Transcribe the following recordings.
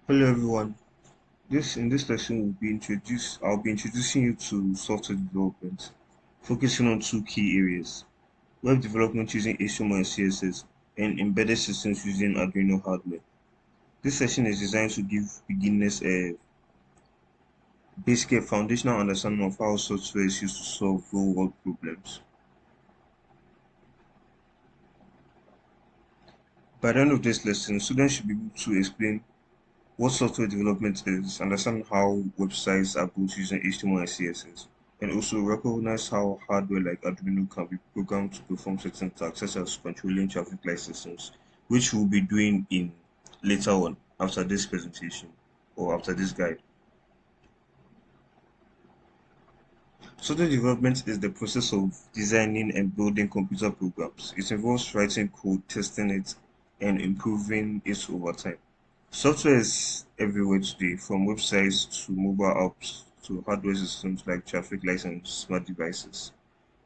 Hello everyone. In this lesson I'll be introducing you to software development, focusing on two key areas: web development using HTML and CSS, and embedded systems using Arduino hardware. This session is designed to give beginners a foundational understanding of how software is used to solve real-world problems. By the end of this lesson, students should be able to explain what software development is, understand how websites are built using HTML and CSS, and also recognize how hardware like Arduino can be programmed to perform certain tasks, such as controlling traffic light systems, which we'll be doing in later on after this presentation or after this guide. Software development is the process of designing and building computer programs. It involves writing code, testing it, and improving it over time. Software is everywhere today, from websites to mobile apps to hardware systems like traffic lights and smart devices,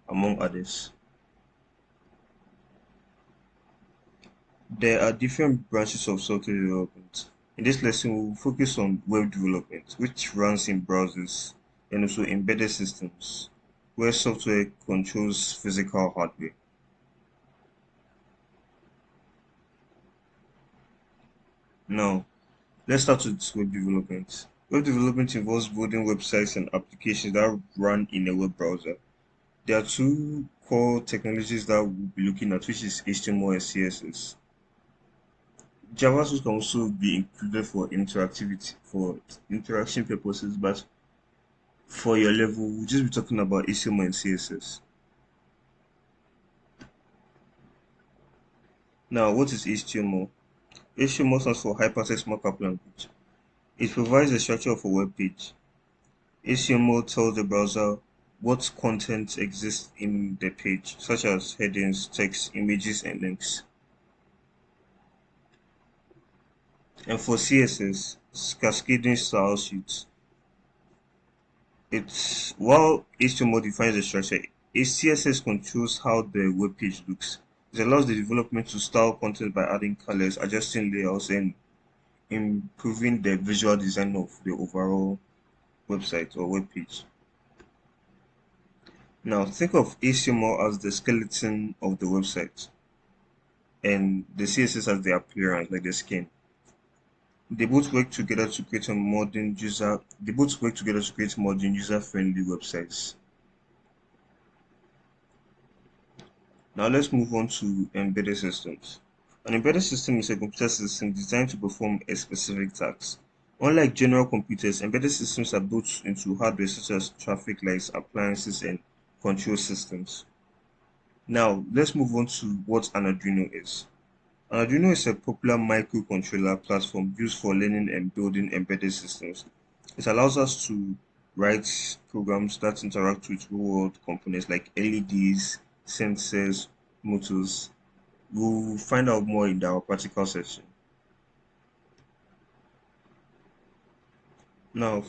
among others. There are different branches of software development. In this lesson, we will focus on web development, which runs in browsers, and also embedded systems, where software controls physical hardware. Now, let's start with web development. Web development involves building websites and applications that run in a web browser. There are two core technologies that we'll be looking at, which is HTML and CSS. JavaScript can also be included for interaction purposes, but for your level, we'll just be talking about HTML and CSS. Now, what is HTML? HTML stands for Hypertext Markup Language. It provides the structure of a web page. HTML tells the browser what content exists in the page, such as headings, text, images, and links. And for CSS, cascading style sheets. While HTML defines the structure, CSS controls how the web page looks. It allows the development to style content by adding colors, adjusting layouts, and improving the visual design of the overall website or web page. Now, think of HTML as the skeleton of the website, and the CSS as the appearance, like the skin. They both work together to create modern user-friendly websites. Now let's move on to embedded systems. An embedded system is a computer system designed to perform a specific task. Unlike general computers, embedded systems are built into hardware such as traffic lights, appliances, and control systems. Now let's move on to what an Arduino is. An Arduino is a popular microcontroller platform used for learning and building embedded systems. It allows us to write programs that interact with real-world components like LEDs, sensors, motors. We'll find out more in our practical section. Now,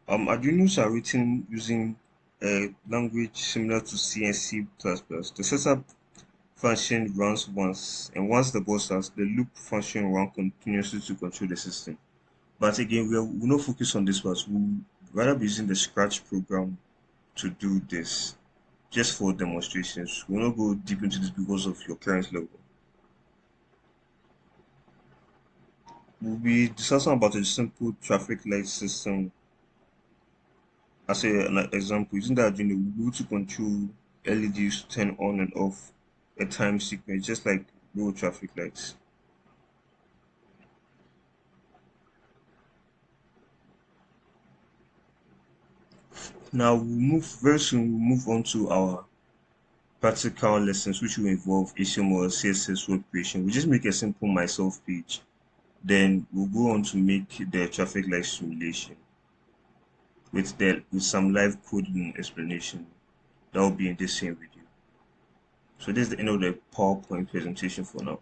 Arduinos are written using a language similar to C and C++. The setup function runs once, and once the board starts, the loop function runs continuously to control the system. But again, we'll not focus on this part. We'll rather be using the Scratch program to do this, just for demonstrations. We'll not go deep into this because of your current level. We'll be discussing about a simple traffic light system as an example. Using that, we'll be able to control LEDs to turn on and off a time sequence, just like real traffic lights. Now very soon we'll move on to our practical lessons, which will involve HTML, CSS, web creation. We just make a simple myself page. Then we'll go on to make the traffic light simulation with some live coding explanation. That will be in this same video. So this is the end of the PowerPoint presentation for now.